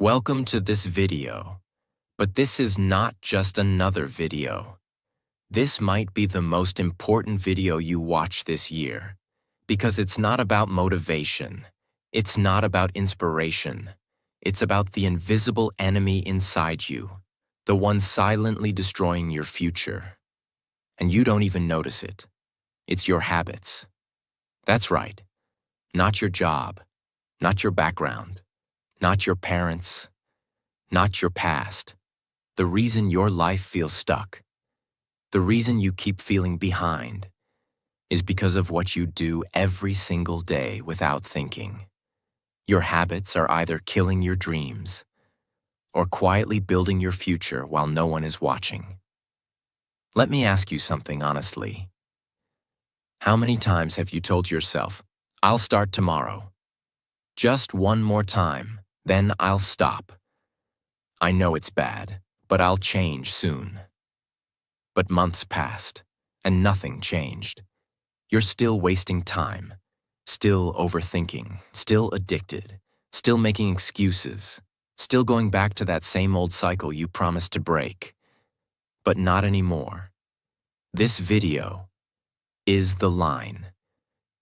Welcome to this video, but this is not just another video. This might be the most important video you watch this year, because it's not about motivation, it's not about inspiration, it's about the invisible enemy inside you, the one silently destroying your future. And you don't even notice it. It's your habits. That's right, not your job, not your background, not your parents, not your past. The reason your life feels stuck, the reason you keep feeling behind, is because of what you do every single day without thinking. Your habits are either killing your dreams or quietly building your future while no one is watching. Let me ask you something honestly. How many times have you told yourself, "I'll start tomorrow. Just one more time, then I'll stop. I know it's bad, but I'll change soon." But months passed, and nothing changed. You're still wasting time, still overthinking, still addicted, still making excuses, still going back to that same old cycle you promised to break. But not anymore. This video is the line.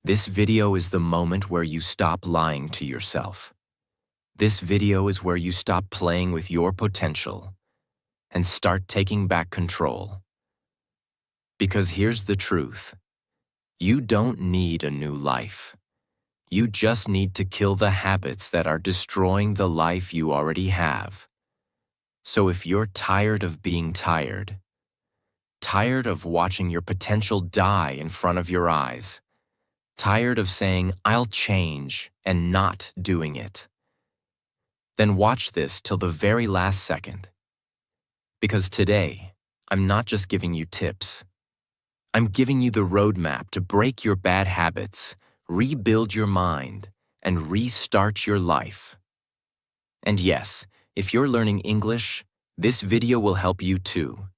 This video is the moment where you stop lying to yourself. This video is where you stop playing with your potential and start taking back control. Because here's the truth. You don't need a new life. You just need to kill the habits that are destroying the life you already have. So if you're tired of being tired, tired of watching your potential die in front of your eyes, tired of saying, "I'll change," and not doing it, then watch this till the very last second. Because today, I'm not just giving you tips. I'm giving you the roadmap to break your bad habits, rebuild your mind, and restart your life. And yes, if you're learning English, this video will help you too.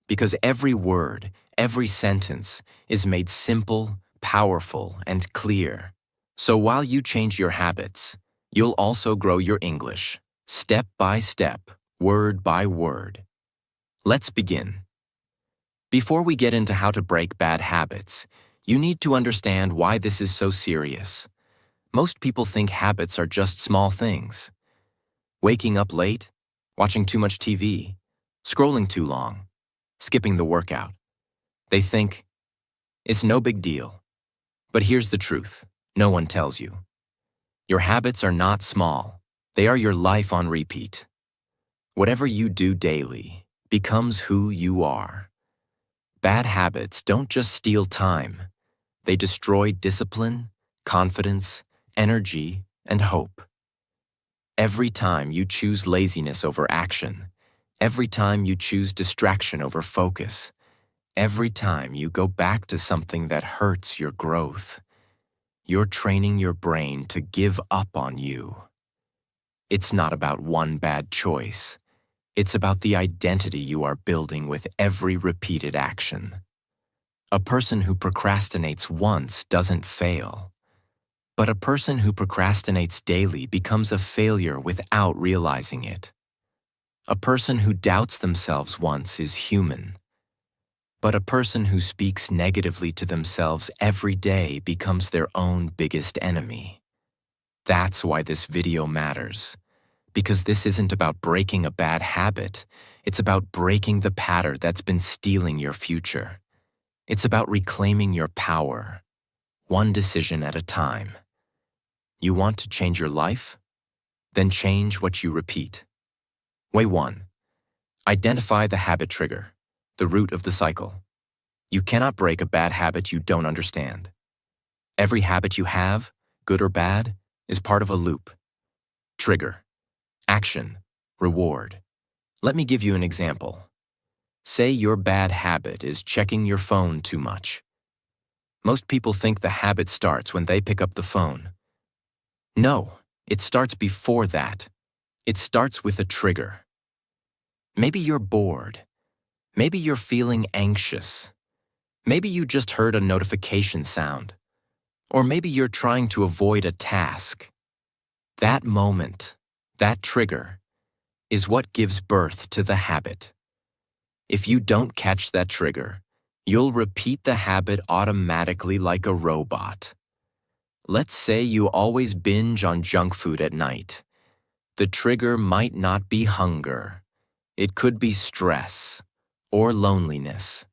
Because every word, every sentence is made simple, powerful, and clear. So while you change your habits, you'll also grow your English, step by step, word by word. Let's begin. Before we get into how to break bad habits, you need to understand why this is so serious. Most people think habits are just small things. Waking up late, watching too much TV, scrolling too long, skipping the workout. They think, it's no big deal. But here's the truth, no one tells you. Your habits are not small. They are your life on repeat. Whatever you do daily becomes who you are. Bad habits don't just steal time. They destroy discipline, confidence, energy, and hope. Every time you choose laziness over action, every time you choose distraction over focus, every time you go back to something that hurts your growth, you're training your brain to give up on you. It's not about one bad choice. It's about the identity you are building with every repeated action. A person who procrastinates once doesn't fail. But a person who procrastinates daily becomes a failure without realizing it. A person who doubts themselves once is human. But a person who speaks negatively to themselves every day becomes their own biggest enemy. That's why this video matters. Because this isn't about breaking a bad habit. It's about breaking the pattern that's been stealing your future. It's about reclaiming your power, one decision at a time. You want to change your life? Then change what you repeat. Way 1. Identify the habit trigger, the root of the cycle. You cannot break a bad habit you don't understand. Every habit you have, good or bad, is part of a loop. Trigger. Action. Reward. Let me give you an example. Say your bad habit is checking your phone too much. Most people think the habit starts when they pick up the phone. No, it starts before that. It starts with a trigger. Maybe you're bored. Maybe you're feeling anxious. Maybe you just heard a notification sound. Or maybe you're trying to avoid a task. That moment, that trigger, is what gives birth to the habit. If you don't catch that trigger, you'll repeat the habit automatically like a robot. Let's say you always binge on junk food at night. The trigger might not be hunger. It could be stress, or loneliness,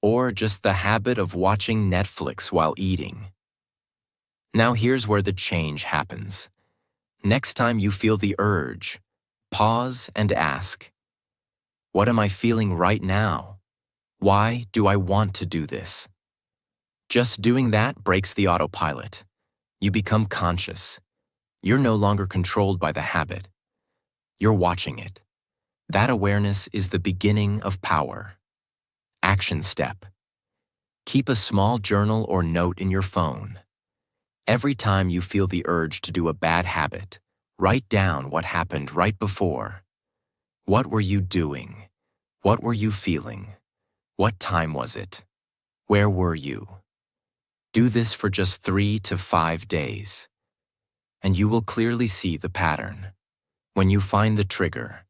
or just the habit of watching Netflix while eating. Now here's where the change happens. Next time you feel the urge, pause and ask, what am I feeling right now? Why do I want to do this? Just doing that breaks the autopilot. You become conscious. You're no longer controlled by the habit. You're watching it. That awareness is the beginning of power. Action step. Keep a small journal or note in your phone. Every time you feel the urge to do a bad habit, write down what happened right before. What were you doing? What were you feeling? What time was it? Where were you? Do this for just 3 to 5 days, and you will clearly see the pattern. When you find the trigger,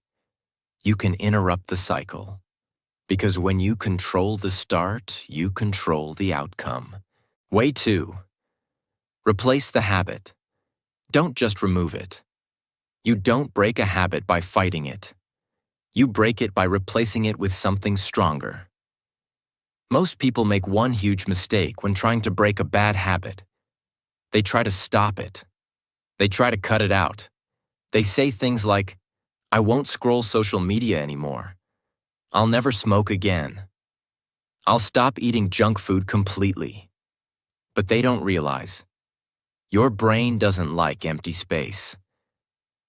you can interrupt the cycle, because when you control the start, you control the outcome. Way 2. Replace the habit. Don't just remove it. You don't break a habit by fighting it. You break it by replacing it with something stronger. Most people make one huge mistake when trying to break a bad habit. They try to stop it. They try to cut it out. They say things like, I won't scroll social media anymore. I'll never smoke again. I'll stop eating junk food completely. But they don't realize, your brain doesn't like empty space.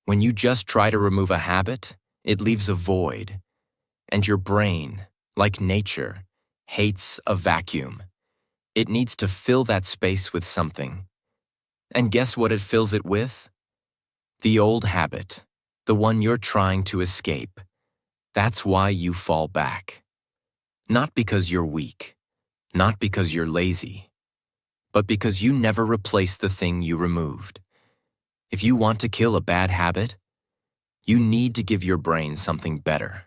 When you just try to remove a habit, it leaves a void. And your brain, like nature, hates a vacuum. It needs to fill that space with something. And guess what it fills it with? The old habit, the one you're trying to escape. That's why you fall back. Not because you're weak, not because you're lazy, but because you never replaced the thing you removed. If you want to kill a bad habit, you need to give your brain something better.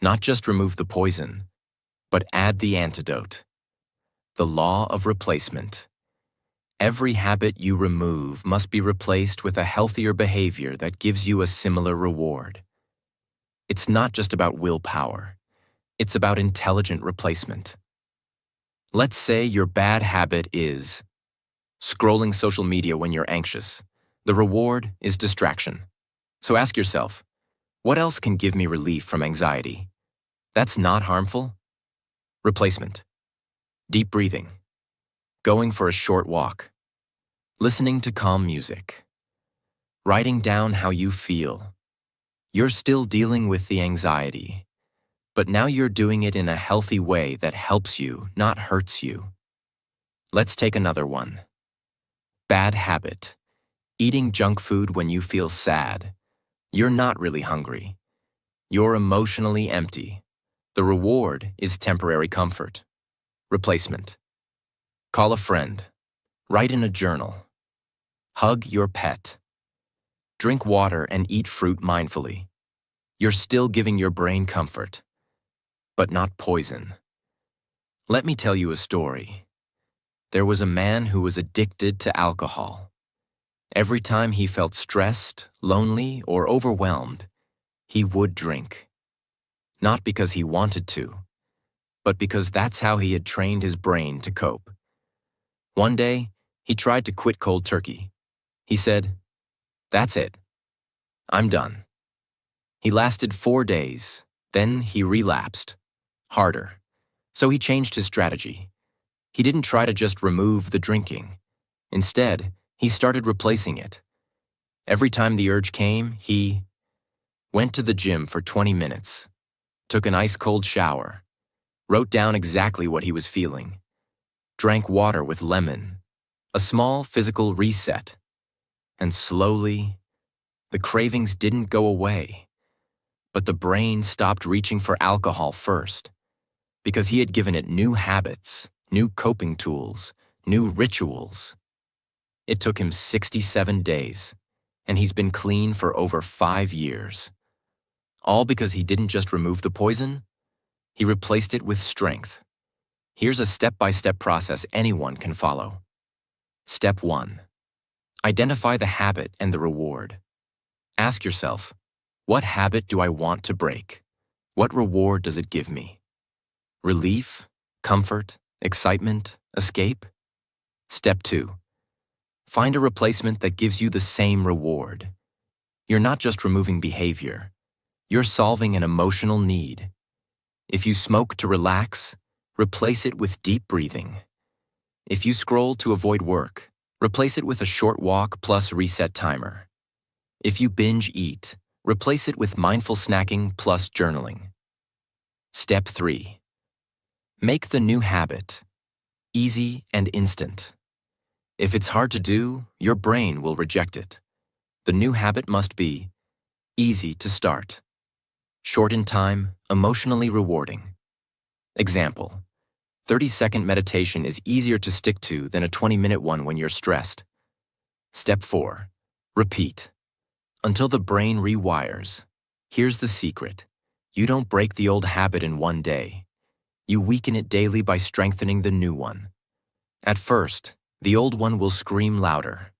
Not just remove the poison, but add the antidote. The law of replacement. Every habit you remove must be replaced with a healthier behavior that gives you a similar reward. It's not just about willpower. It's about intelligent replacement. Let's say your bad habit is scrolling social media when you're anxious. The reward is distraction. So ask yourself, what else can give me relief from anxiety? That's not harmful? Replacement. Deep breathing. Going for a short walk. Listening to calm music. Writing down how you feel. You're still dealing with the anxiety, but now you're doing it in a healthy way that helps you, not hurts you. Let's take another one. Bad habit. Eating junk food when you feel sad. You're not really hungry. You're emotionally empty. The reward is temporary comfort. Replacement. Call a friend. Write in a journal. Hug your pet. Drink water and eat fruit mindfully. You're still giving your brain comfort, but not poison. Let me tell you a story. There was a man who was addicted to alcohol. Every time he felt stressed, lonely, or overwhelmed, he would drink. Not because he wanted to, but because that's how he had trained his brain to cope. One day, he tried to quit cold turkey. He said, "That's it. I'm done." He lasted 4 days, then he relapsed. Harder. So he changed his strategy. He didn't try to just remove the drinking. Instead, he started replacing it. Every time the urge came, he went to the gym for 20 minutes, took an ice-cold shower, wrote down exactly what he was feeling, drank water with lemon, a small physical reset, and slowly, the cravings didn't go away, but the brain stopped reaching for alcohol first, because he had given it new habits, new coping tools, new rituals. It took him 67 days, and he's been clean for over 5 years. All because he didn't just remove the poison, he replaced it with strength. Here's a step-by-step process anyone can follow. Step 1. Identify the habit and the reward. Ask yourself, what habit do I want to break? What reward does it give me? Relief, comfort, excitement, escape? Step 2. Find a replacement that gives you the same reward. You're not just removing behavior. You're solving an emotional need. If you smoke to relax, replace it with deep breathing. If you scroll to avoid work, replace it with a short walk plus reset timer. If you binge eat, replace it with mindful snacking plus journaling. Step 3. Make the new habit easy and instant. If it's hard to do, your brain will reject it. The new habit must be easy to start, short in time, emotionally rewarding. Example: 30-second meditation is easier to stick to than a 20-minute one when you're stressed. Step 4. Repeat until the brain rewires. Here's the secret. You don't break the old habit in one day. You weaken it daily by strengthening the new one. At first, the old one will scream louder.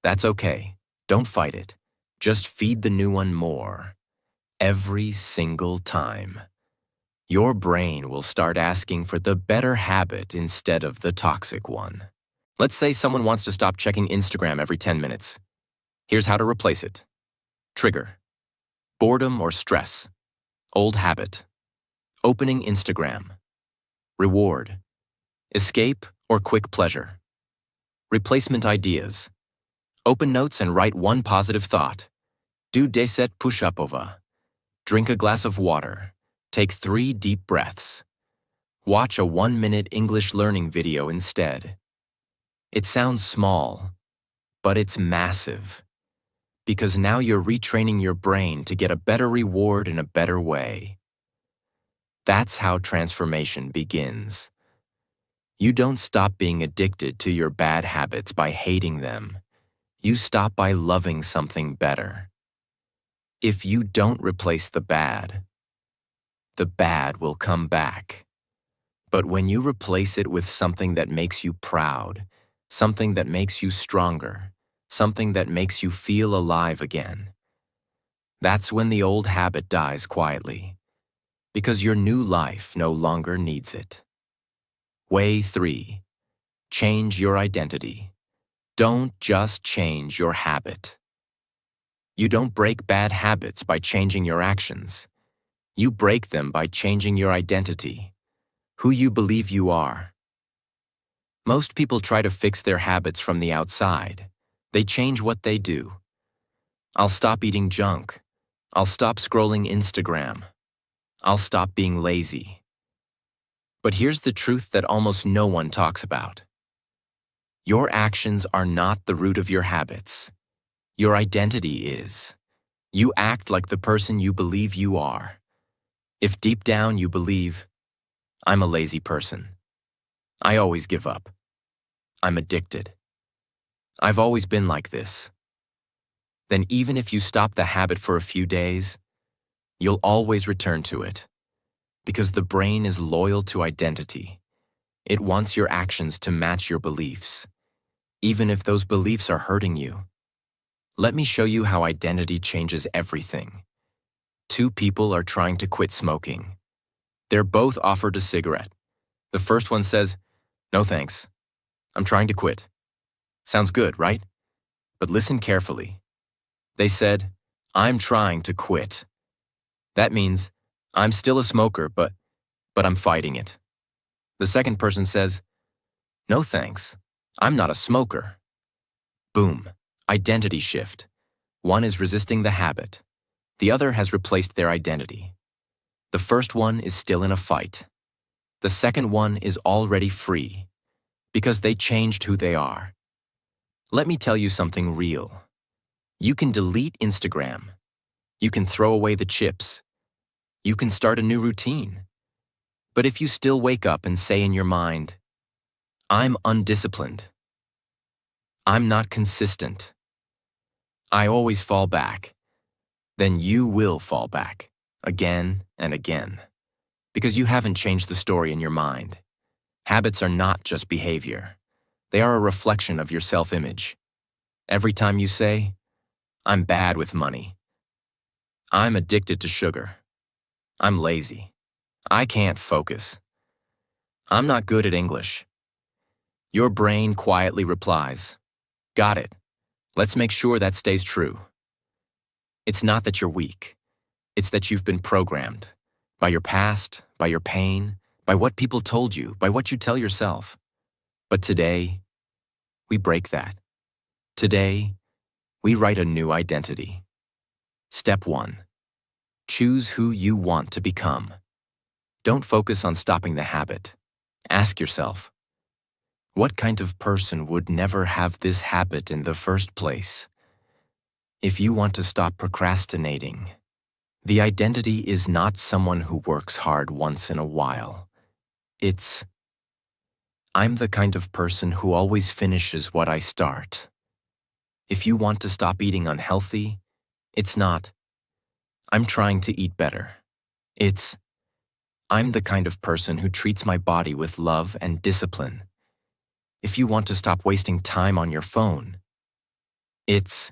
That's okay. Don't fight it. Just feed the new one more. Every single time. Your brain will start asking for the better habit instead of the toxic one. Let's say someone wants to stop checking Instagram every 10 minutes. Here's how to replace it. Trigger: boredom or stress. Old habit: opening Instagram. Reward: escape or quick pleasure. Replacement ideas: open notes and write one positive thought. Do 10 push-upova. Drink a glass of water. Take 3 deep breaths. Watch a 1-minute English learning video instead. It sounds small, but it's massive. Because now you're retraining your brain to get a better reward in a better way. That's how transformation begins. You don't stop being addicted to your bad habits by hating them. You stop by loving something better. If you don't replace the bad will come back. But when you replace it with something that makes you proud, something that makes you stronger, something that makes you feel alive again, that's when the old habit dies quietly, because your new life no longer needs it. Way 3. Change your identity. Don't just change your habit. You don't break bad habits by changing your actions. You break them by changing your identity, who you believe you are. Most people try to fix their habits from the outside. They change what they do. I'll stop eating junk. I'll stop scrolling Instagram. I'll stop being lazy. But here's the truth that almost no one talks about. Your actions are not the root of your habits. Your identity is. You act like the person you believe you are. If deep down you believe, I'm a lazy person. I always give up. I'm addicted. I've always been like this. Then even if you stop the habit for a few days, you'll always return to it. Because the brain is loyal to identity. It wants your actions to match your beliefs, even if those beliefs are hurting you. Let me show you how identity changes everything. 2 people are trying to quit smoking. They're both offered a cigarette. The first one says, "No thanks. I'm trying to quit." Sounds good, right? But listen carefully. They said, "I'm trying to quit." That means, I'm still a smoker, but I'm fighting it. The second person says, "No thanks. I'm not a smoker." Boom. Identity shift. One is resisting the habit. The other has replaced their identity. The first one is still in a fight. The second one is already free, because they changed who they are. Let me tell you something real. You can delete Instagram. You can throw away the chips. You can start a new routine. But if you still wake up and say in your mind, "I'm undisciplined. I'm not consistent. I always fall back," then you will fall back. again and again, because you haven't changed the story in your mind. Habits are not just behavior. They are a reflection of your self-image. Every time you say, "I'm bad with money," "I'm addicted to sugar," "I'm lazy," "I can't focus," "I'm not good at English," your brain quietly replies, "Got it. Let's make sure that stays true." It's not that you're weak. It's that you've been programmed by your past, by your pain, by what people told you, by what you tell yourself. But today, we break that. Today, we write a new identity. Step 1. Choose who you want to become. Don't focus on stopping the habit. Ask yourself, what kind of person would never have this habit in the first place? If you want to stop procrastinating, the identity is not someone who works hard once in a while. It's, I'm the kind of person who always finishes what I start. If you want to stop eating unhealthy, it's not, I'm trying to eat better. It's, I'm the kind of person who treats my body with love and discipline. If you want to stop wasting time on your phone, it's,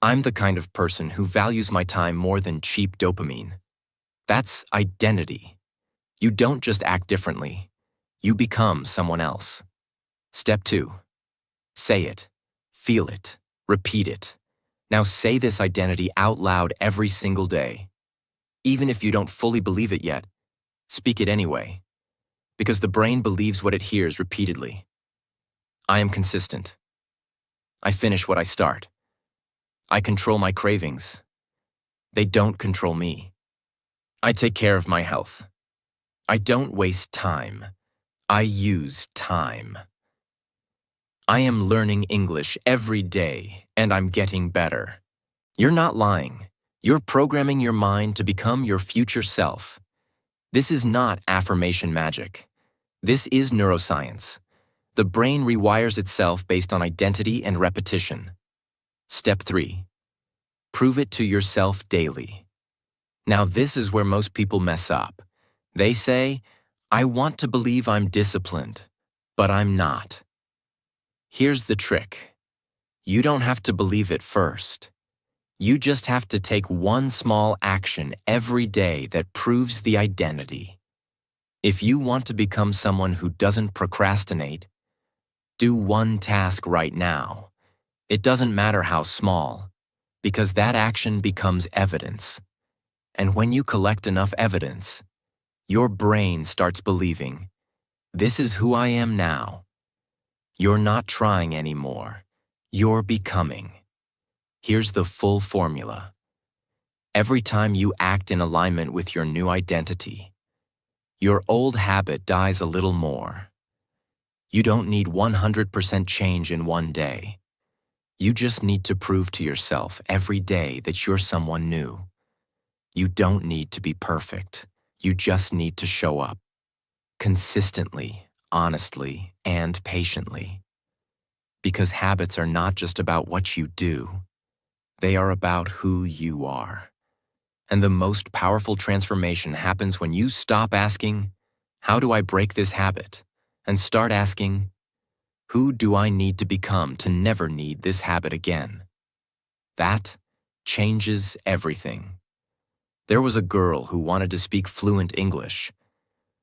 I'm the kind of person who values my time more than cheap dopamine. That's identity. You don't just act differently. You become someone else. Step 2. Say it. Feel it. Repeat it. Now say this identity out loud every single day. Even if you don't fully believe it yet, speak it anyway. Because the brain believes what it hears repeatedly. I am consistent. I finish what I start. I control my cravings. They don't control me. I take care of my health. I don't waste time. I use time. I am learning English every day, and I'm getting better. You're not lying. You're programming your mind to become your future self. This is not affirmation magic. This is neuroscience. The brain rewires itself based on identity and repetition. Step 3. Prove it to yourself daily. Now this is where most people mess up. They say, I want to believe I'm disciplined, but I'm not. Here's the trick. You don't have to believe it first. You just have to take one small action every day that proves the identity. If you want to become someone who doesn't procrastinate, do one task right now. It doesn't matter how small, because that action becomes evidence. And when you collect enough evidence, your brain starts believing, this is who I am now. You're not trying anymore. You're becoming. Here's the full formula. Every time you act in alignment with your new identity, your old habit dies a little more. You don't need 100% change in one day. You just need to prove to yourself every day that you're someone new. You don't need to be perfect. You just need to show up. Consistently, honestly, and patiently. Because habits are not just about what you do. They are about who you are. And the most powerful transformation happens when you stop asking, how do I break this habit? And start asking, who do I need to become to never need this habit again? That changes everything. There was a girl who wanted to speak fluent English,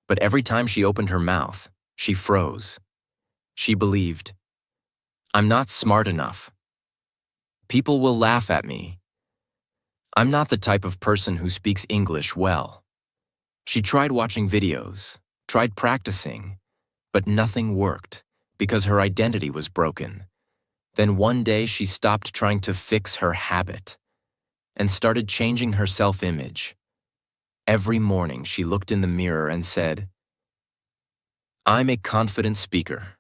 but every time she opened her mouth, she froze. She believed, I'm not smart enough. People will laugh at me. I'm not the type of person who speaks English well. She tried watching videos, tried practicing, but nothing worked because her identity was broken. Then one day she stopped trying to fix her habit and started changing her self-image. Every morning she looked in the mirror and said, I'm a confident speaker.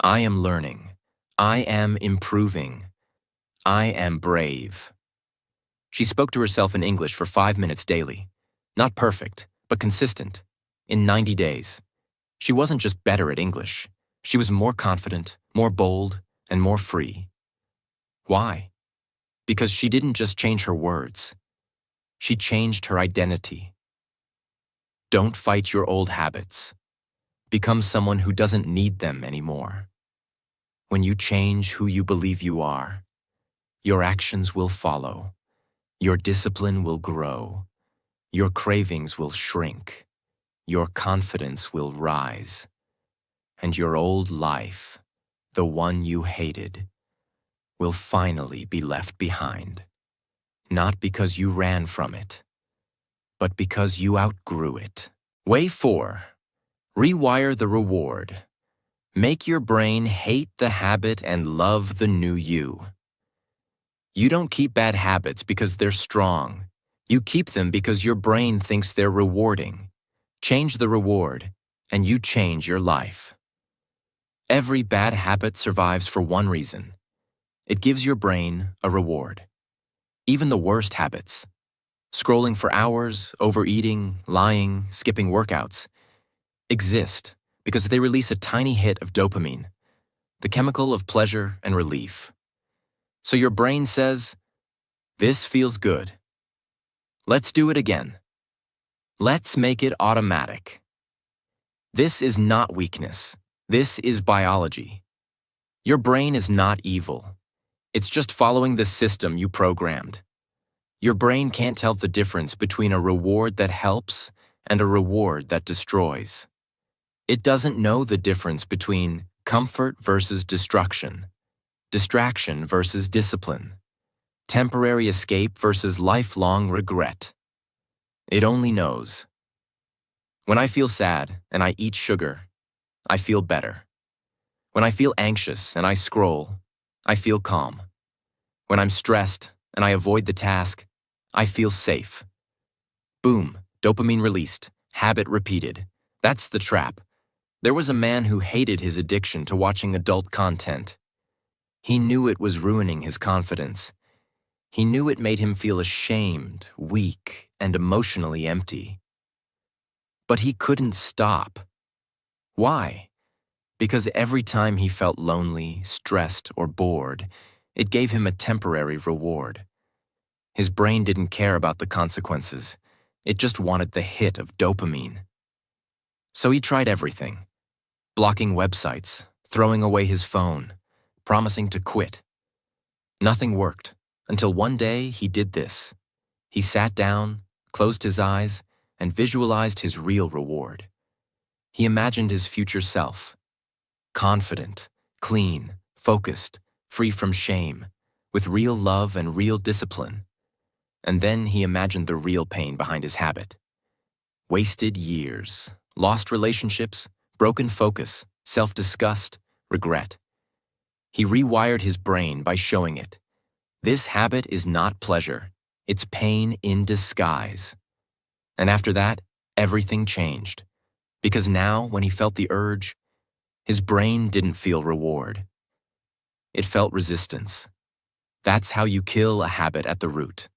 I am learning. I am improving. I am brave. She spoke to herself in English for 5 minutes daily. Not perfect, but consistent. In 90 days. She wasn't just better at English. She was more confident, more bold, and more free. Why? Because she didn't just change her words. She changed her identity. Don't fight your old habits. Become someone who doesn't need them anymore. When you change who you believe you are, your actions will follow. Your discipline will grow. Your cravings will shrink. Your confidence will rise. And your old life, the one you hated, will finally be left behind. Not because you ran from it, but because you outgrew it. Way 4. Rewire the reward. Make your brain hate the habit and love the new you. You don't keep bad habits because they're strong. You keep them because your brain thinks they're rewarding. Change the reward, and you change your life. Every bad habit survives for one reason. It gives your brain a reward. Even the worst habits, scrolling for hours, overeating, lying, skipping workouts, exist because they release a tiny hit of dopamine, the chemical of pleasure and relief. So your brain says, "This feels good. Let's do it again. Let's make it automatic." This is not weakness. This is biology. Your brain is not evil. It's just following the system you programmed. Your brain can't tell the difference between a reward that helps and a reward that destroys. It doesn't know the difference between comfort versus destruction, distraction versus discipline, temporary escape versus lifelong regret. It only knows. When I feel sad and I eat sugar, I feel better. When I feel anxious and I scroll, I feel calm. When I'm stressed and I avoid the task, I feel safe. Boom, dopamine released, habit repeated. That's the trap. There was a man who hated his addiction to watching adult content. He knew it was ruining his confidence. He knew it made him feel ashamed, weak, and emotionally empty. But he couldn't stop. Why? Because every time he felt lonely, stressed, or bored, it gave him a temporary reward. His brain didn't care about the consequences. It just wanted the hit of dopamine. So he tried everything. Blocking websites, throwing away his phone, promising to quit. Nothing worked until one day he did this. He sat down, closed his eyes, and visualized his real reward. He imagined his future self, confident, clean, focused, free from shame, with real love and real discipline. And then he imagined the real pain behind his habit. Wasted years, lost relationships, broken focus, self-disgust, regret. He rewired his brain by showing it. This habit is not pleasure. It's pain in disguise. And after that, everything changed. Because now, when he felt the urge, his brain didn't feel reward. It felt resistance. That's how you kill a habit at the root.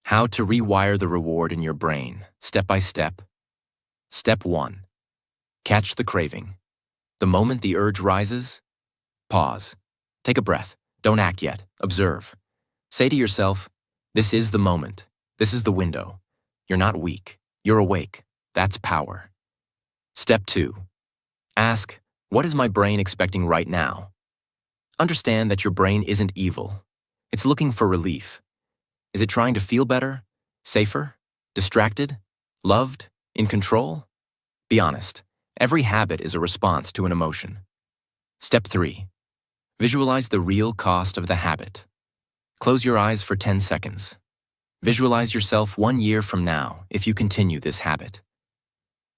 How to rewire the reward in your brain, step by step. Step 1. Catch the craving. The moment the urge rises, pause. Take a breath. Don't act yet. Observe. Say to yourself, "This is the moment. This is the window. You're not weak. You're awake. That's power." Step 2. Ask, "What is my brain expecting right now?" Understand that your brain isn't evil. It's looking for relief. Is it trying to feel better, safer, distracted, loved, in control? Be honest. Every habit is a response to an emotion. Step 3. Visualize the real cost of the habit. Close your eyes for 10 seconds. Visualize yourself 1 year from now if you continue this habit.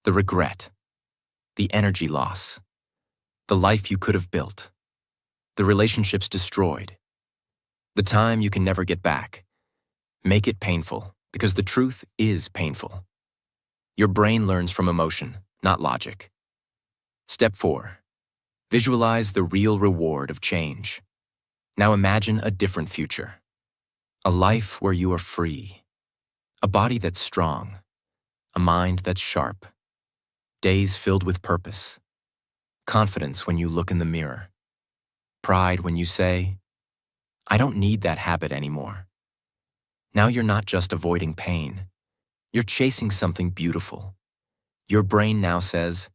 The regret, the energy loss, the life you could have built, the relationships destroyed, the time you can never get back. Make it painful, because the truth is painful. Your brain learns from emotion, not logic. Step 4. Visualize the real reward of change. Now imagine a different future. A life where you are free. A body that's strong. A mind that's sharp. Days filled with purpose. Confidence when you look in the mirror. Pride when you say, "I don't need that habit anymore." Now you're not just avoiding pain. You're chasing something beautiful. Your brain now says,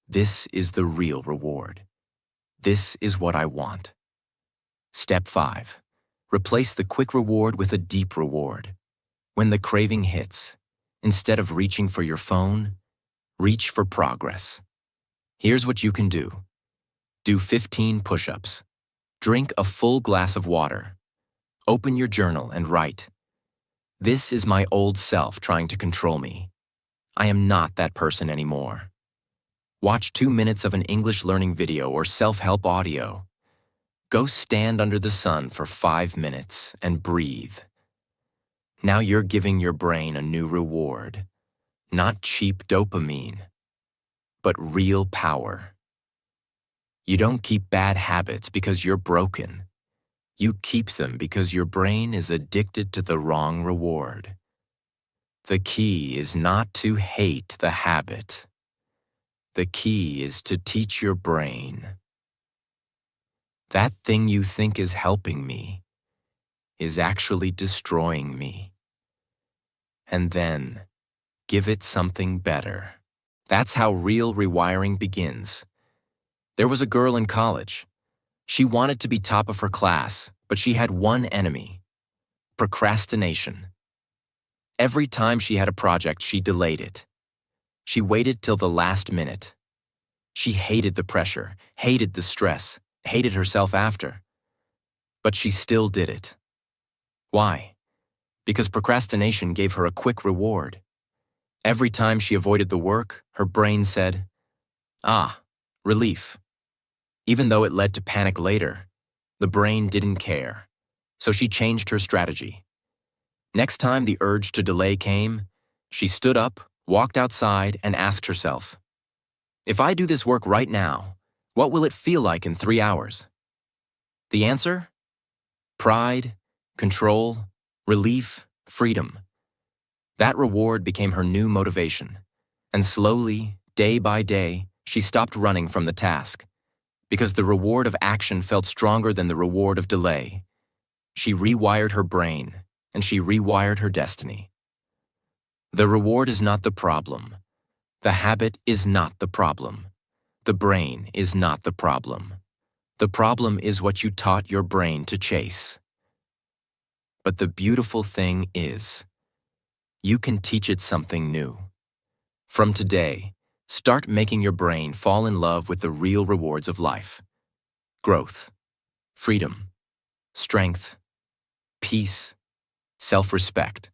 this is the real reward. This is what I want. Step 5. Replace the quick reward with a deep reward. When the craving hits, instead of reaching for your phone, reach for progress. Here's what you can do. Do 15 push-ups. Drink a full glass of water. Open your journal and write, "This is my old self trying to control me. I am not that person anymore." Watch 2 minutes of an English learning video or self-help audio. Go stand under the sun for 5 minutes and breathe. Now you're giving your brain a new reward. Not cheap dopamine, but real power. You don't keep bad habits because you're broken. You keep them because your brain is addicted to the wrong reward. The key is not to hate the habit. The key is to teach your brain. That thing you think is helping me is actually destroying me. And then, give it something better. That's how real rewiring begins. There was a girl in college. She wanted to be top of her class, but she had one enemy: procrastination. Every time she had a project, she delayed it. She waited till the last minute. She hated the pressure, hated the stress, hated herself after. But she still did it. Why? Because procrastination gave her a quick reward. Every time she avoided the work, her brain said, "Ah, relief." Even though it led to panic later, the brain didn't care. So she changed her strategy. Next time the urge to delay came, she stood up, walked outside, and asked herself, "If I do this work right now, what will it feel like in 3 hours?" The answer? Pride, control, relief, freedom. That reward became her new motivation. And slowly, day by day, she stopped running from the task. Because the reward of action felt stronger than the reward of delay. She rewired her brain, and she rewired her destiny. The reward is not the problem. The habit is not the problem. The brain is not the problem. The problem is what you taught your brain to chase. But the beautiful thing is, you can teach it something new. From today, start making your brain fall in love with the real rewards of life. Growth, freedom, strength, peace, self-respect.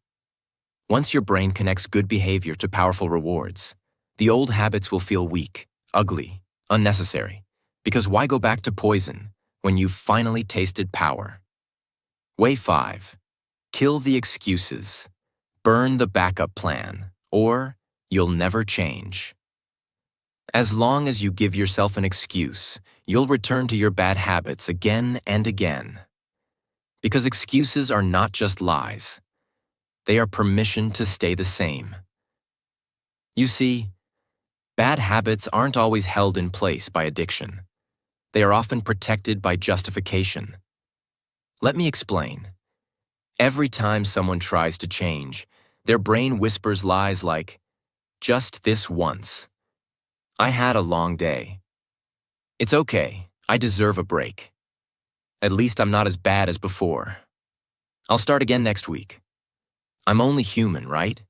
Once your brain connects good behavior to powerful rewards, the old habits will feel weak, ugly, unnecessary. Because why go back to poison when you've finally tasted power? Way 5. Kill the excuses. Burn the backup plan, or you'll never change. As long as you give yourself an excuse, you'll return to your bad habits again and again. Because excuses are not just lies. They are permission to stay the same. You see, bad habits aren't always held in place by addiction. They are often protected by justification. Let me explain. Every time someone tries to change, their brain whispers lies like, "Just this once. I had a long day. It's okay, I deserve a break. At least I'm not as bad as before. I'll start again next week. I'm only human, right?"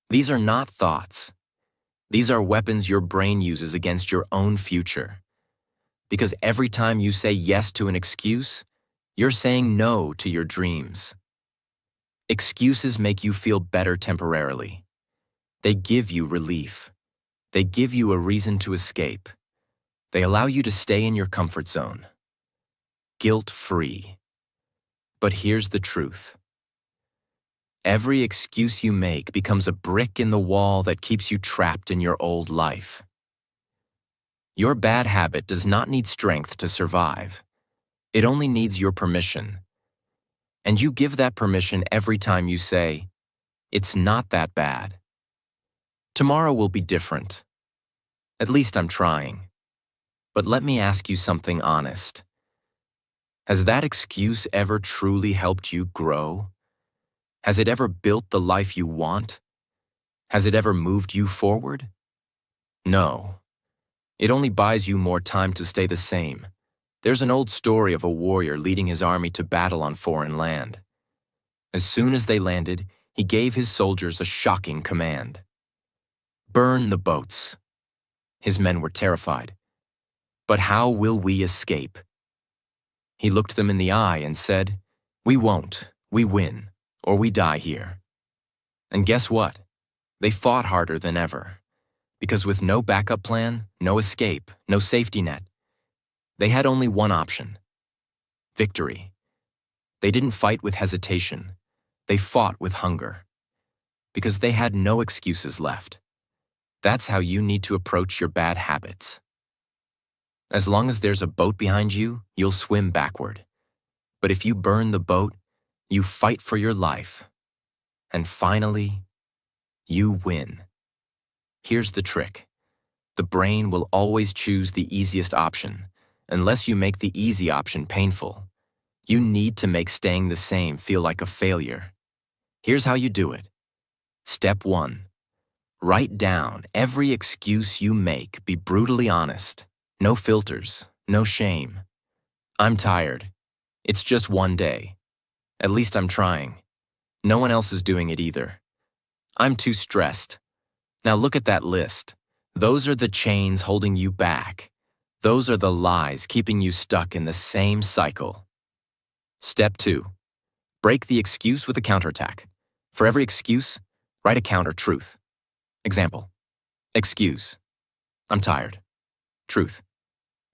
These are not thoughts. These are weapons your brain uses against your own future. Because every time you say yes to an excuse, you're saying no to your dreams. Excuses make you feel better temporarily. They give you relief. They give you a reason to escape. They allow you to stay in your comfort zone. Guilt-free. But here's the truth. Every excuse you make becomes a brick in the wall that keeps you trapped in your old life. Your bad habit does not need strength to survive. It only needs your permission. And you give that permission every time you say, "It's not that bad. Tomorrow will be different. At least I'm trying." But let me ask you something honest. Has that excuse ever truly helped you grow? Has it ever built the life you want? Has it ever moved you forward? No. It only buys you more time to stay the same. There's an old story of a warrior leading his army to battle on foreign land. As soon as they landed, he gave his soldiers a shocking command. Burn the boats. His men were terrified. But how will we escape? He looked them in the eye and said, "We won't. We win, or we die here." And guess what? They fought harder than ever. Because with no backup plan, no escape, no safety net, they had only one option: victory. They didn't fight with hesitation. They fought with hunger. Because they had no excuses left. That's how you need to approach your bad habits. As long as there's a boat behind you, you'll swim backward. But if you burn the boat, you fight for your life. And finally, you win. Here's the trick. The brain will always choose the easiest option, unless you make the easy option painful. You need to make staying the same feel like a failure. Here's how you do it. Step 1. Write down every excuse you make. Be brutally honest. No filters, no shame. I'm tired. It's just one day. At least I'm trying. No one else is doing it either. I'm too stressed. Now look at that list. Those are the chains holding you back. Those are the lies keeping you stuck in the same cycle. Step 2. Break the excuse with a counterattack. For every excuse, write a counter-truth. Example. Excuse. I'm tired. Truth.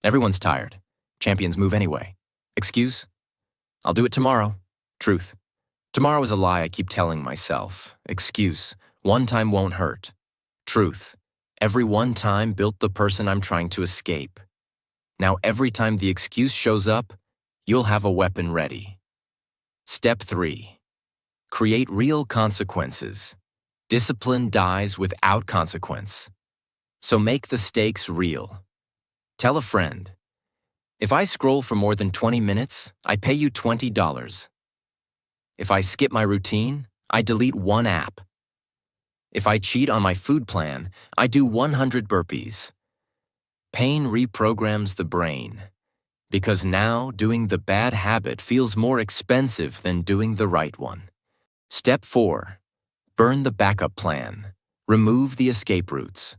Everyone's tired. Champions move anyway. Excuse. I'll do it tomorrow. Truth. Tomorrow is a lie I keep telling myself. Excuse. One time won't hurt. Truth. Every one time built the person I'm trying to escape. Now every time the excuse shows up, you'll have a weapon ready. Step 3. Create real consequences. Discipline dies without consequence. So make the stakes real. Tell a friend, if I scroll for more than 20 minutes, I pay you $20. If I skip my routine, I delete one app. If I cheat on my food plan, I do 100 burpees. Pain reprograms the brain, because now doing the bad habit feels more expensive than doing the right one. Step 4. Burn the backup plan. Remove the escape routes.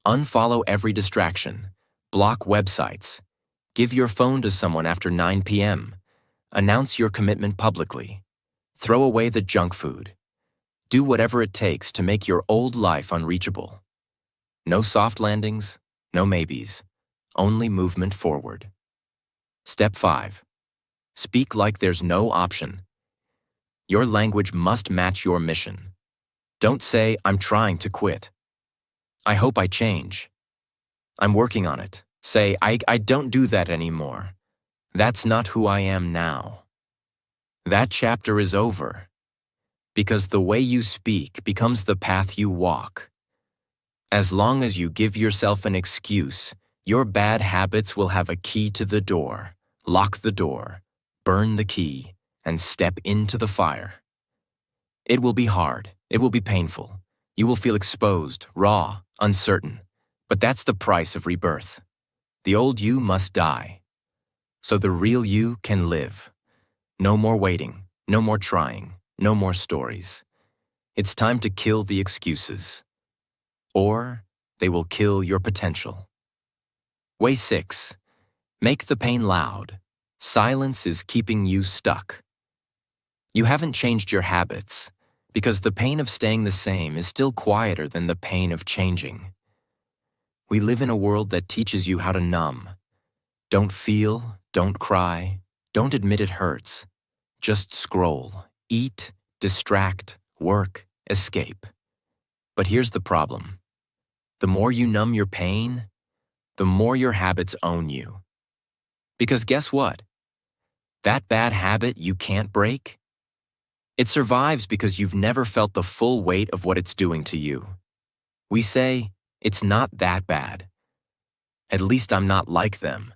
Unfollow every distraction. Block websites. Give your phone to someone after 9 p.m. Announce your commitment publicly. Throw away the junk food. Do whatever it takes to make your old life unreachable. No soft landings, no maybes. Only movement forward. Step 5. Speak like there's no option. Your language must match your mission. Don't say, "I'm trying to quit." "I hope I change." "I'm working on it." Say, I don't do that anymore. That's not who I am now. That chapter is over. Because the way you speak becomes the path you walk. As long as you give yourself an excuse, your bad habits will have a key to the door. Lock the door, burn the key, and step into the fire. It will be hard. It will be painful. You will feel exposed, raw, uncertain. But that's the price of rebirth. The old you must die, so the real you can live. No more waiting, no more trying, no more stories. It's time to kill the excuses, or they will kill your potential. Way 6. Make the pain loud. Silence is keeping you stuck. You haven't changed your habits, because the pain of staying the same is still quieter than the pain of changing. We live in a world that teaches you how to numb. Don't feel, don't cry, don't admit it hurts. Just scroll, eat, distract, work, escape. But here's the problem. The more you numb your pain, the more your habits own you. Because guess what? That bad habit you can't break? It survives because you've never felt the full weight of what it's doing to you. We say, it's not that bad. At least I'm not like them.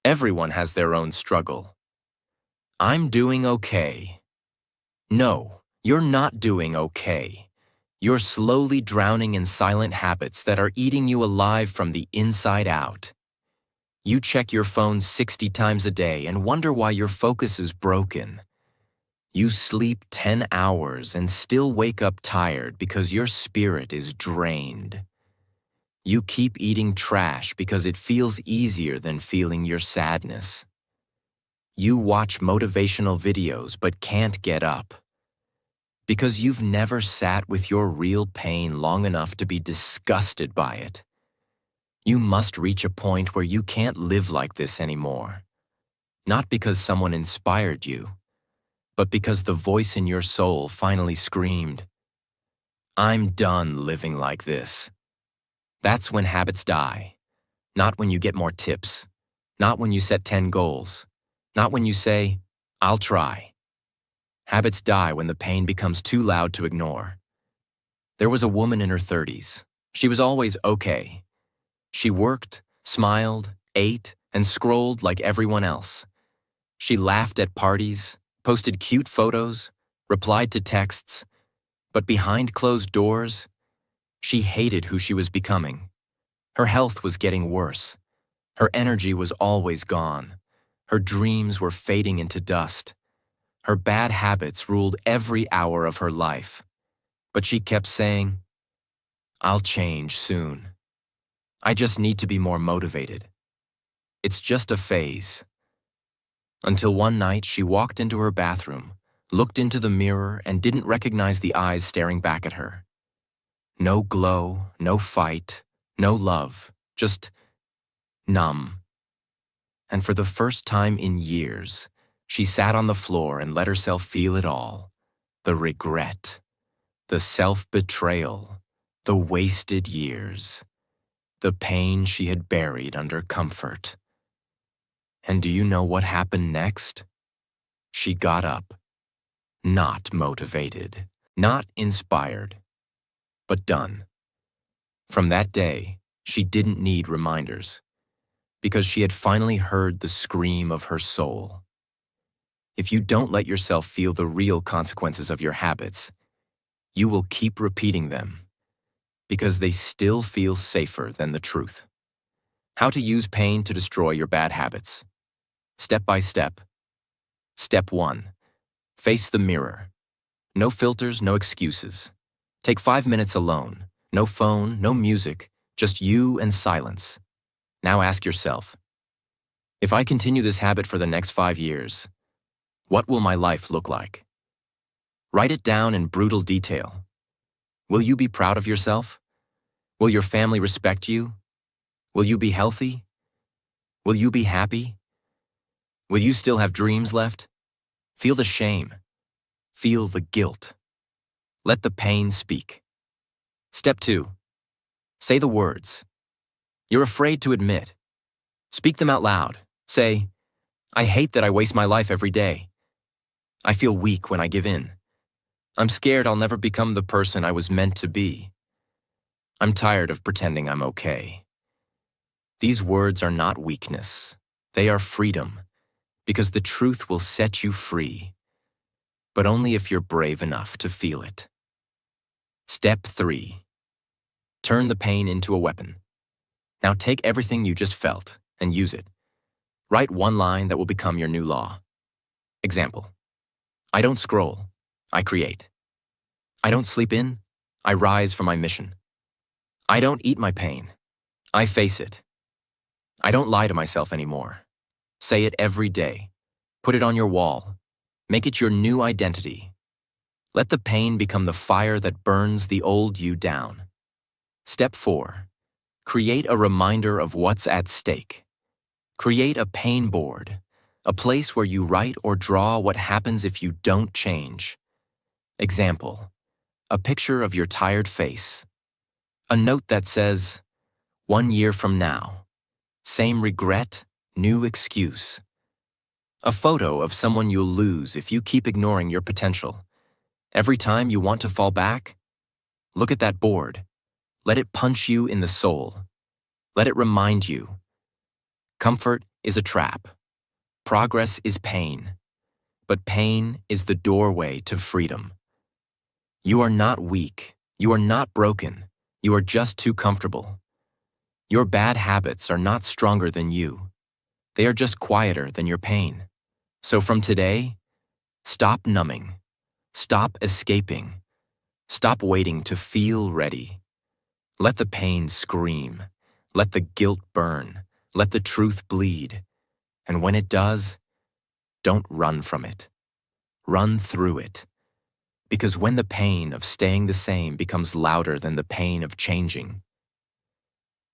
Everyone has their own struggle. I'm doing okay. No, You're not doing okay. You're slowly drowning in silent habits that are eating you alive from the inside out. You check your phone 60 times a day and wonder why your focus is broken. You sleep 10 hours and still wake up tired because your spirit is drained. You keep eating trash because it feels easier than feeling your sadness. You watch motivational videos but can't get up. Because you've never sat with your real pain long enough to be disgusted by it. You must reach a point where you can't live like this anymore. Not because someone inspired you, but because the voice in your soul finally screamed, "I'm done living like this." That's when habits die. Not when you get more tips. Not when you set 10 goals. Not when you say, "I'll try." Habits die when the pain becomes too loud to ignore. There was a woman in her 30s. She was always okay. She worked, smiled, ate, and scrolled like everyone else. She laughed at parties, posted cute photos, replied to texts, but behind closed doors, she hated who she was becoming. Her health was getting worse. Her energy was always gone. Her dreams were fading into dust. Her bad habits ruled every hour of her life. But she kept saying, "I'll change soon. I just need to be more motivated. It's just a phase." Until one night she walked into her bathroom, looked into the mirror, and didn't recognize the eyes staring back at her. No glow, no fight, no love, just numb. And for the first time in years, she sat on the floor and let herself feel it all. The regret, the self-betrayal, the wasted years, the pain she had buried under comfort. And do you know what happened next? She got up, not motivated, not inspired, but done. From that day, she didn't need reminders, because she had finally heard the scream of her soul. If you don't let yourself feel the real consequences of your habits, you will keep repeating them, because they still feel safer than the truth. How to use pain to destroy your bad habits. Step by step. Step 1. Face the mirror. No filters, no excuses. Take 5 minutes alone. No phone, no music, just you and silence. Now ask yourself, if I continue this habit for the next 5 years, what will my life look like? Write it down in brutal detail. Will you be proud of yourself? Will your family respect you? Will you be healthy? Will you be happy? Will you still have dreams left? Feel the shame. Feel the guilt. Let the pain speak. Step 2. Say the words you're afraid to admit. Speak them out loud. Say, "I hate that I waste my life every day. I feel weak when I give in. I'm scared I'll never become the person I was meant to be. I'm tired of pretending I'm okay." These words are not weakness. They are freedom, because the truth will set you free, but only if you're brave enough to feel it. Step 3. Turn the pain into a weapon. Now take everything you just felt and use it. Write one line that will become your new law. Example: I don't scroll, I create. I don't sleep in, I rise for my mission. I don't eat my pain, I face it. I don't lie to myself anymore. Say it every day. Put it on your wall. Make it your new identity. Let the pain become the fire that burns the old you down. Step 4. Create a reminder of what's at stake. Create a pain board, a place where you write or draw what happens if you don't change. Example: a picture of your tired face. A note that says, 1 year from now. Same regret, new excuse. A photo of someone you'll lose if you keep ignoring your potential. Every time you want to fall back, look at that board. Let it punch you in the soul. Let it remind you. Comfort is a trap. Progress is pain. But pain is the doorway to freedom. You are not weak. You are not broken. You are just too comfortable. Your bad habits are not stronger than you. They are just quieter than your pain. So from today, stop numbing. Stop escaping. Stop waiting to feel ready. Let the pain scream. Let the guilt burn. Let the truth bleed. And when it does, don't run from it. Run through it. Because when the pain of staying the same becomes louder than the pain of changing,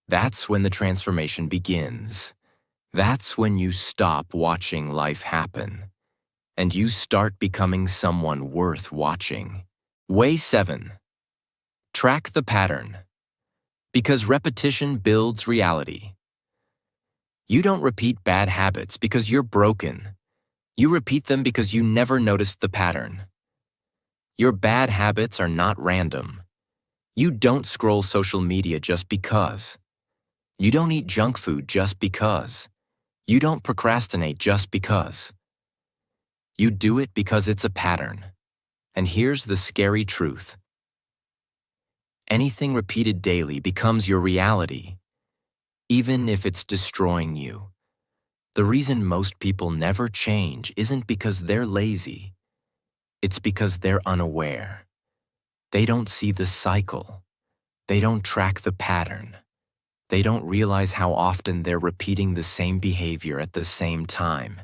that's when the transformation begins. That's when you stop watching life happen, and you start becoming someone worth watching. Way 7. Track the pattern. Because repetition builds reality. You don't repeat bad habits because you're broken. You repeat them because you never noticed the pattern. Your bad habits are not random. You don't scroll social media just because. You don't eat junk food just because. You don't procrastinate just because. You do it because it's a pattern. And here's the scary truth. Anything repeated daily becomes your reality, even if it's destroying you. The reason most people never change isn't because they're lazy. It's because they're unaware. They don't see the cycle. They don't track the pattern. They don't realize how often they're repeating the same behavior at the same time,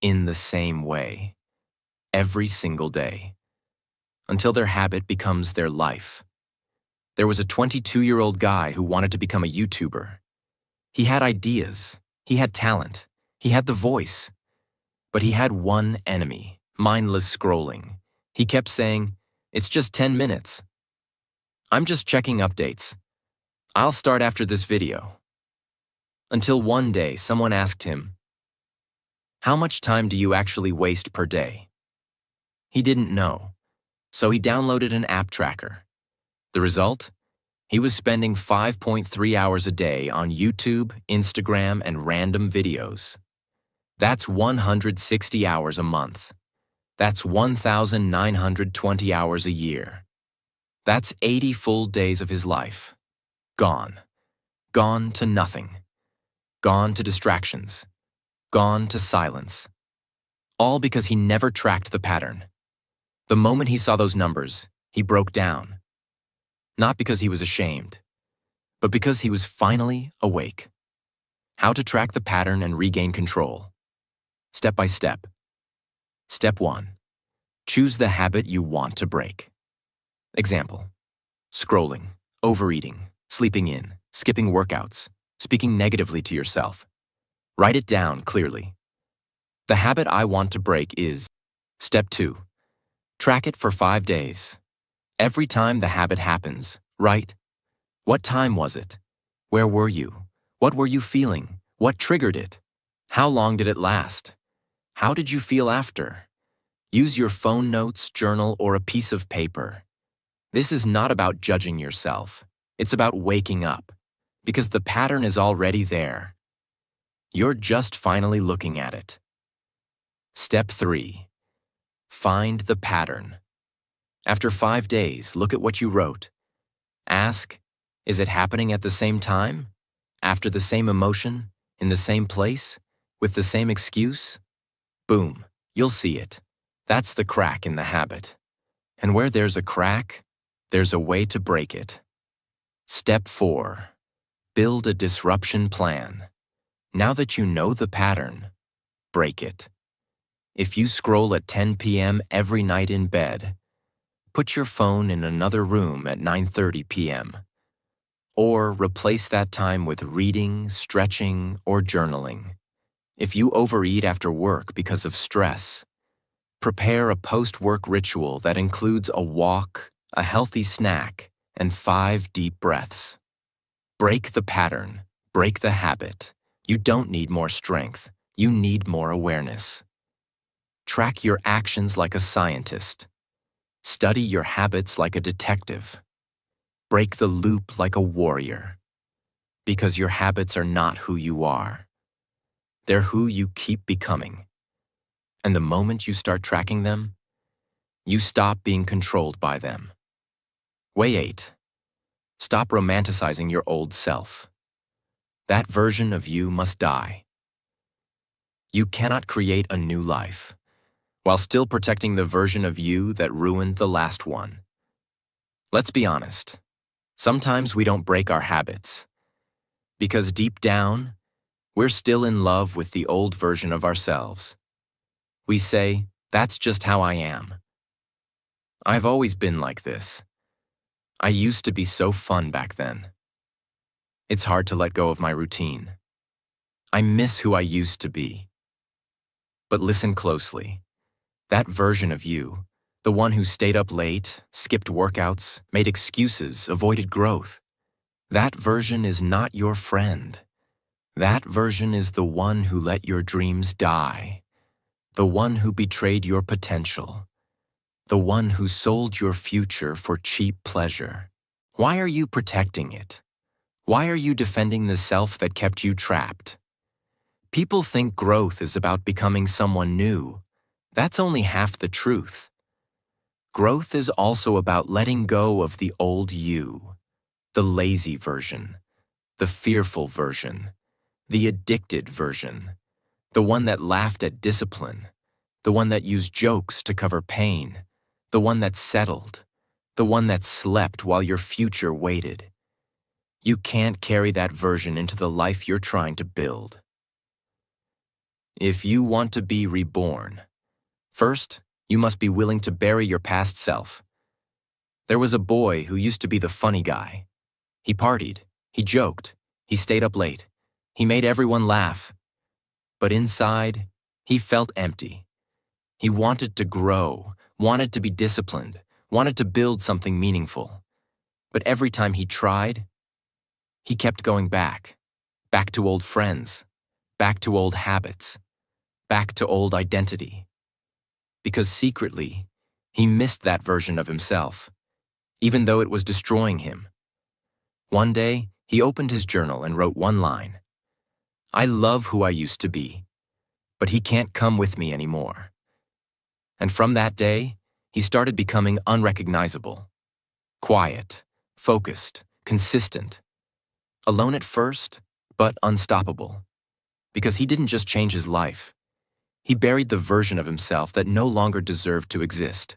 in the same way, every single day, until their habit becomes their life. There was a 22-year-old guy who wanted to become a YouTuber. He had ideas, he had talent, he had the voice, but he had one enemy, mindless scrolling. He kept saying, "It's just 10 minutes. I'm just checking updates. I'll start after this video." Until one day someone asked him, "How much time do you actually waste per day?" He didn't know, so he downloaded an app tracker. The result? He was spending 5.3 hours a day on YouTube, Instagram, and random videos. That's 160 hours a month. That's 1,920 hours a year. That's 80 full days of his life. Gone. Gone to nothing. Gone to distractions. Gone to silence. All because he never tracked the pattern. The moment he saw those numbers, he broke down. Not because he was ashamed, but because he was finally awake. How to track the pattern and regain control. Step by step. Step 1. Choose the habit you want to break. Example: scrolling, overeating, sleeping in, skipping workouts, speaking negatively to yourself. Write it down clearly. The habit I want to break is. Step 2. Track it for 5 days. Every time the habit happens, write: what time was it? Where were you? What were you feeling? What triggered it? How long did it last? How did you feel after? Use your phone notes, journal, or a piece of paper. This is not about judging yourself. It's about waking up, because the pattern is already there. You're just finally looking at it. Step 3. Find the pattern. After 5 days, look at what you wrote. Ask, is it happening at the same time? After the same emotion? In the same place? With the same excuse? Boom, you'll see it. That's the crack in the habit. And where there's a crack, there's a way to break it. Step 4. Build a disruption plan. Now that you know the pattern, break it. If you scroll at 10 p.m. every night in bed, put your phone in another room at 9:30 p.m. Or replace that time with reading, stretching, or journaling. If you overeat after work because of stress, prepare a post-work ritual that includes a walk, a healthy snack, and 5 deep breaths. Break the pattern, break the habit. You don't need more strength, you need more awareness. Track your actions like a scientist. Study your habits like a detective. Break the loop like a warrior. Because your habits are not who you are. They're who you keep becoming. And the moment you start tracking them, You stop being controlled by them. Way 8. Stop romanticizing your old self. That version of you must die. You cannot create a new life while still protecting the version of you that ruined the last one. Let's be honest. Sometimes we don't break our habits because deep down, we're still in love with the old version of ourselves. We say, "That's just how I am. I've always been like this. I used to be so fun back then." It's hard to let go of my routine. I miss who I used to be. But listen closely. That version of you, the one who stayed up late, skipped workouts, made excuses, avoided growth, that version is not your friend. That version is the one who let your dreams die, the one who betrayed your potential, the one who sold your future for cheap pleasure. Why are you protecting it? Why are you defending the self that kept you trapped? People think growth is about becoming someone new. That's only half the truth. Growth is also about letting go of the old you, the lazy version, the fearful version, the addicted version, the one that laughed at discipline, the one that used jokes to cover pain, the one that settled, the one that slept while your future waited. You can't carry that version into the life you're trying to build. If you want to be reborn, first, you must be willing to bury your past self. There was a boy who used to be the funny guy. He partied, he joked, he stayed up late, he made everyone laugh. But inside, he felt empty. He wanted to grow, wanted to be disciplined, wanted to build something meaningful. But every time he tried, he kept going back to old friends, back to old habits, back to old identity. Because secretly, he missed that version of himself, even though it was destroying him. One day, he opened his journal and wrote one line. "I love who I used to be, but he can't come with me anymore." And from that day, he started becoming unrecognizable. Quiet, focused, consistent. Alone at first, but unstoppable. Because he didn't just change his life. He buried the version of himself that no longer deserved to exist.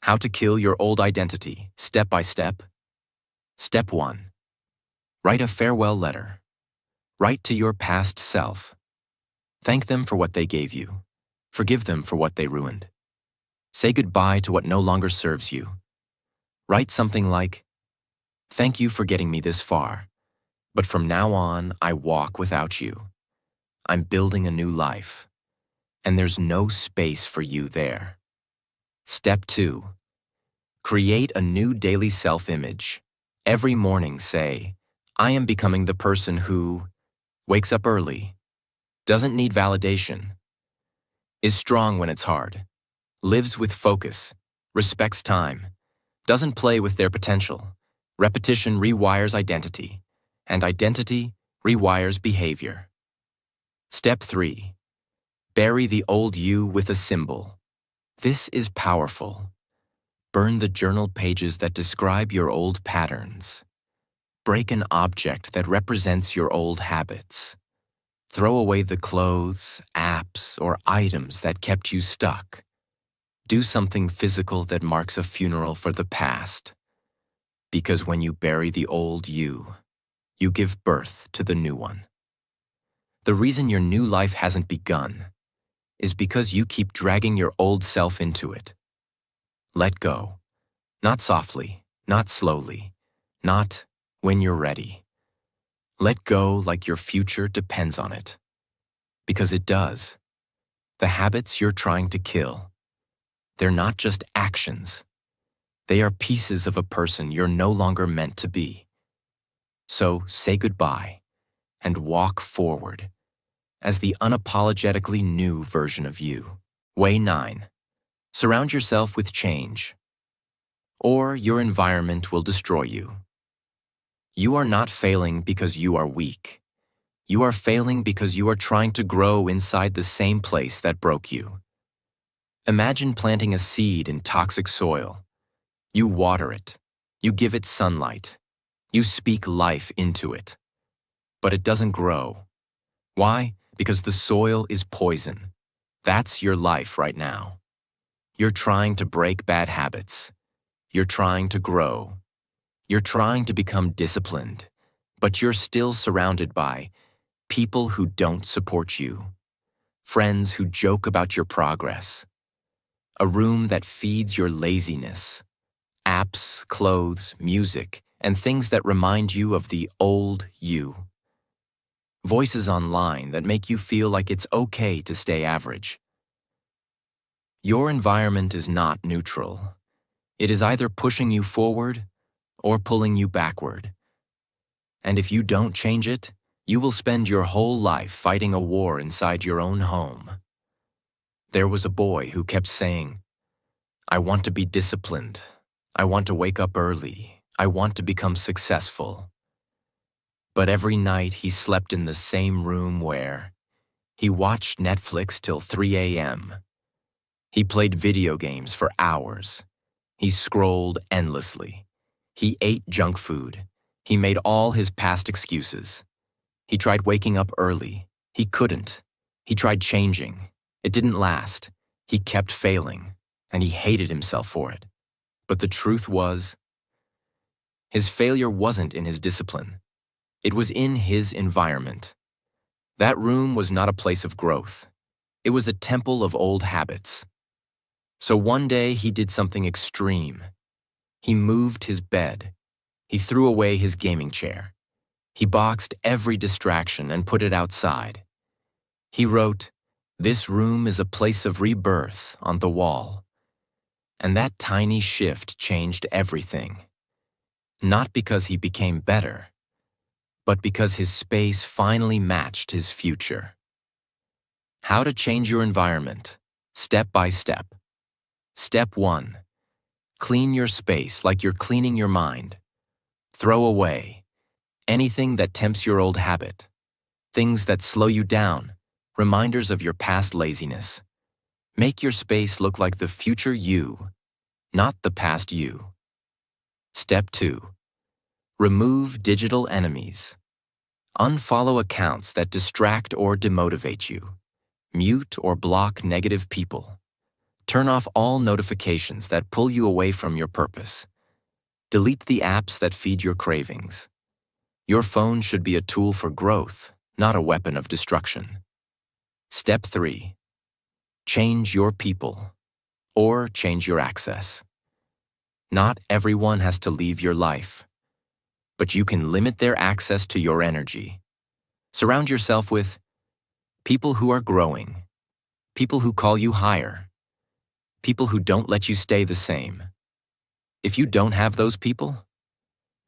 How to kill your old identity, step by step? Step 1. Write a farewell letter. Write to your past self. Thank them for what they gave you. Forgive them for what they ruined. Say goodbye to what no longer serves you. Write something like, "Thank you for getting me this far, but from now on, I walk without you. I'm building a new life, and there's no space for you there." Step 2. Create a new daily self-image. Every morning say, "I am becoming the person who wakes up early, doesn't need validation, is strong when it's hard, lives with focus, respects time, doesn't play with their potential." Repetition rewires identity, and identity rewires behavior. Step 3. Bury the old you with a symbol. This is powerful. Burn the journal pages that describe your old patterns. Break an object that represents your old habits. Throw away the clothes, apps, or items that kept you stuck. Do something physical that marks a funeral for the past. Because when you bury the old you give birth to the new one. The reason your new life hasn't begun is because you keep dragging your old self into it. Let go. Not softly, not slowly, not when you're ready. Let go like your future depends on it. Because it does. The habits you're trying to kill, they're not just actions. They are pieces of a person you're no longer meant to be. So say goodbye and walk forward as the unapologetically new version of you. Way 9. Surround yourself with change, or your environment will destroy you. You are not failing because you are weak. You are failing because you are trying to grow inside the same place that broke you. Imagine planting a seed in toxic soil. You water it. You give it sunlight. You speak life into it. But it doesn't grow. Why? Because the soil is poison. That's your life right now. You're trying to break bad habits. You're trying to grow. You're trying to become disciplined. But you're still surrounded by people who don't support you, friends who joke about your progress, a room that feeds your laziness, apps, clothes, music, and things that remind you of the old you. Voices online that make you feel like it's okay to stay average. Your environment is not neutral. It is either pushing you forward or pulling you backward. And if you don't change it, you will spend your whole life fighting a war inside your own home. There was a boy who kept saying, "I want to be disciplined. I want to wake up early. I want to become successful." But every night he slept in the same room where he watched Netflix till 3 a.m. He played video games for hours. He scrolled endlessly. He ate junk food. He made all his past excuses. He tried waking up early. He couldn't. He tried changing. It didn't last. He kept failing, and he hated himself for it. But the truth was, his failure wasn't in his discipline. It was in his environment. That room was not a place of growth. It was a temple of old habits. So one day he did something extreme. He moved his bed. He threw away his gaming chair. He boxed every distraction and put it outside. He wrote, "This room is a place of rebirth" on the wall. And that tiny shift changed everything. Not because he became better, but because his space finally matched his future. How to change your environment, step by step. Step 1. Clean your space like you're cleaning your mind. Throw away anything that tempts your old habit, things that slow you down, reminders of your past laziness. Make your space look like the future you, not the past you. Step 2. Remove digital enemies. Unfollow accounts that distract or demotivate you. Mute or block negative people. Turn off all notifications that pull you away from your purpose. Delete the apps that feed your cravings. Your phone should be a tool for growth, not a weapon of destruction. Step 3. Change your people, or change your access. Not everyone has to leave your life, but you can limit their access to your energy. Surround yourself with people who are growing, people who call you higher, people who don't let you stay the same. If you don't have those people,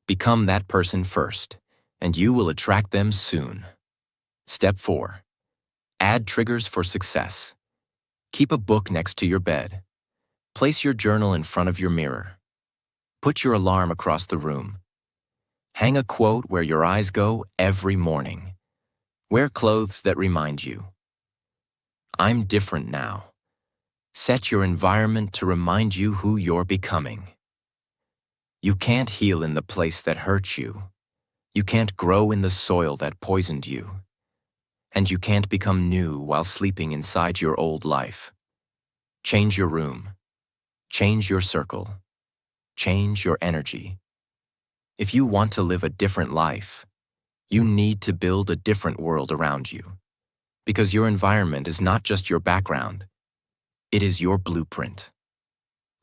become that person first, and you will attract them soon. Step 4. Add triggers for success. Keep a book next to your bed. Place your journal in front of your mirror. Put your alarm across the room. Hang a quote where your eyes go every morning. Wear clothes that remind you. I'm different now. Set your environment to remind you who you're becoming. You can't heal in the place that hurt you. You can't grow in the soil that poisoned you. And you can't become new while sleeping inside your old life. Change your room. Change your circle. Change your energy. If you want to live a different life, you need to build a different world around you. Because your environment is not just your background. It is your blueprint.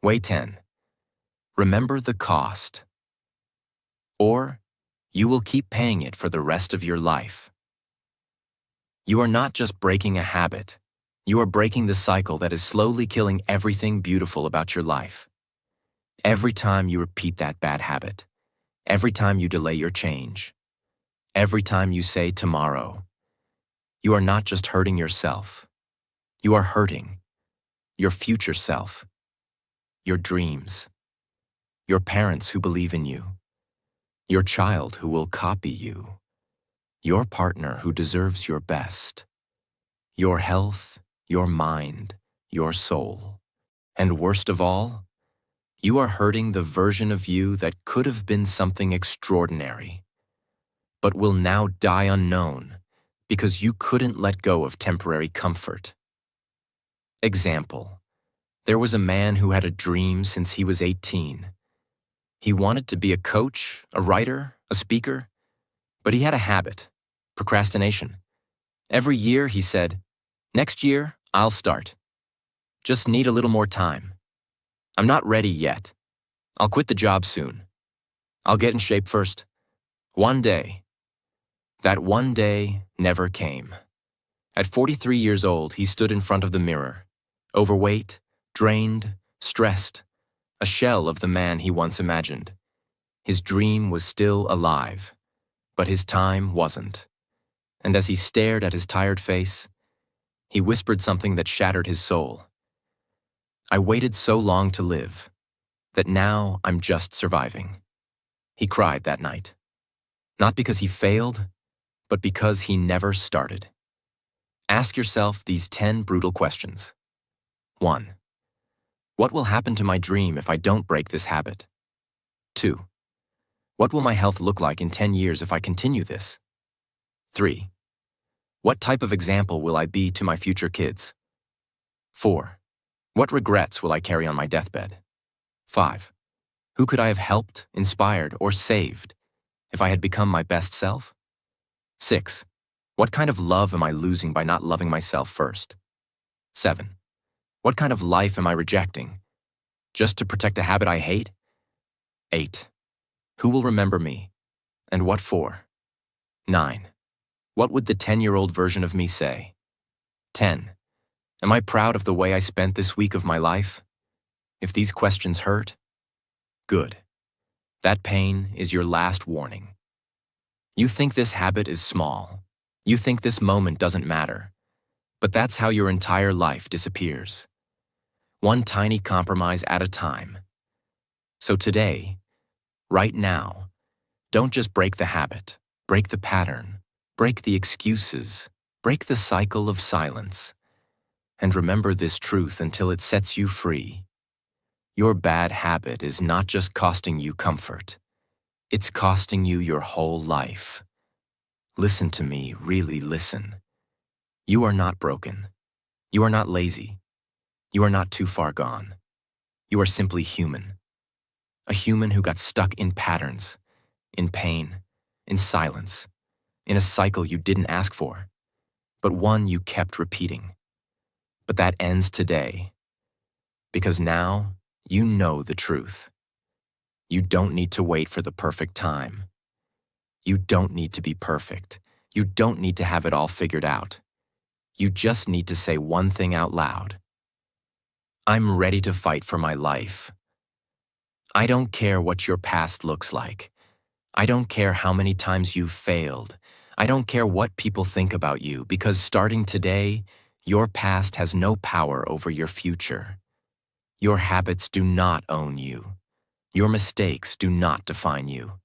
Way 10. Remember the cost. Or you will keep paying it for the rest of your life. You are not just breaking a habit. You are breaking the cycle that is slowly killing everything beautiful about your life. Every time you repeat that bad habit, every time you delay your change, every time you say tomorrow, you are not just hurting yourself. You are hurting your future self, your dreams, your parents who believe in you, your child who will copy you, your partner who deserves your best, your health, your mind, your soul. And worst of all, you are hurting the version of you that could have been something extraordinary, but will now die unknown because you couldn't let go of temporary comfort. Example: there was a man who had a dream since he was 18. He wanted to be a coach, a writer, a speaker, but he had a habit: procrastination. Every year he said, "Next year, I'll start. Just need a little more time. I'm not ready yet. I'll quit the job soon. I'll get in shape first. One day." That one day never came. At 43 years old, he stood in front of the mirror, overweight, drained, stressed, a shell of the man he once imagined. His dream was still alive, but his time wasn't. And as he stared at his tired face, he whispered something that shattered his soul. "I waited so long to live, that now I'm just surviving." He cried that night. Not because he failed, but because he never started. Ask yourself these 10 brutal questions. 1. What will happen to my dream if I don't break this habit? 2. What will my health look like in 10 years if I continue this? 3. What type of example will I be to my future kids? 4. What regrets will I carry on my deathbed? 5. Who could I have helped, inspired, or saved if I had become my best self? 6. What kind of love am I losing by not loving myself first? 7. What kind of life am I rejecting just to protect a habit I hate? 8. Who will remember me, and what for? 9. What would the 10-year-old version of me say? 10. Am I proud of the way I spent this week of my life? If these questions hurt, good. That pain is your last warning. You think this habit is small. You think this moment doesn't matter. But that's how your entire life disappears. One tiny compromise at a time. So today, right now, don't just break the habit, break the pattern, break the excuses, break the cycle of silence. And remember this truth until it sets you free. Your bad habit is not just costing you comfort. It's costing you your whole life. Listen to me, really listen. You are not broken. You are not lazy. You are not too far gone. You are simply human. A human who got stuck in patterns, in pain, in silence, in a cycle you didn't ask for, but one you kept repeating. But that ends today, because now you know the truth. You don't need to wait for the perfect time. You don't need to be perfect. You don't need to have it all figured out. You just need to say one thing out loud. I'm ready to fight for my life. I don't care what your past looks like. I don't care how many times you've failed. I don't care what people think about you, because starting today, your past has no power over your future. Your habits do not own you. Your mistakes do not define you.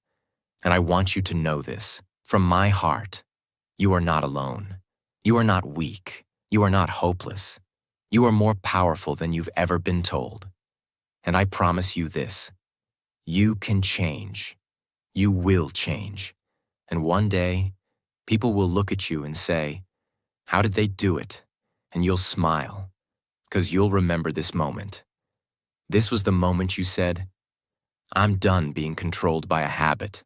And I want you to know this, from my heart. You are not alone. You are not weak. You are not hopeless. You are more powerful than you've ever been told. And I promise you this, you can change. You will change. And one day, people will look at you and say, "How did they do it?" And you'll smile, because you'll remember this moment. This was the moment you said, "I'm done being controlled by a habit.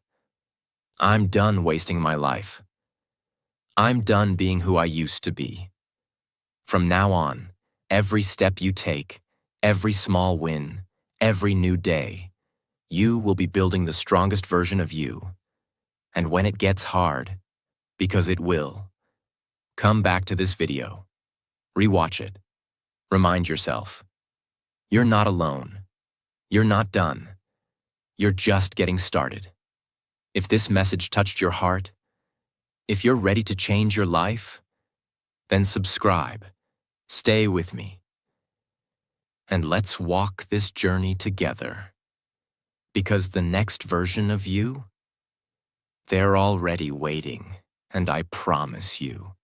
I'm done wasting my life. I'm done being who I used to be." From now on, every step you take, every small win, every new day, you will be building the strongest version of you. And when it gets hard, because it will, come back to this video, rewatch it, remind yourself, you're not alone. You're not done. You're just getting started. If this message touched your heart, if you're ready to change your life, then subscribe, stay with me, and let's walk this journey together. Because the next version of you, they're already waiting, and I promise you,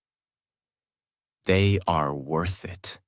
they are worth it.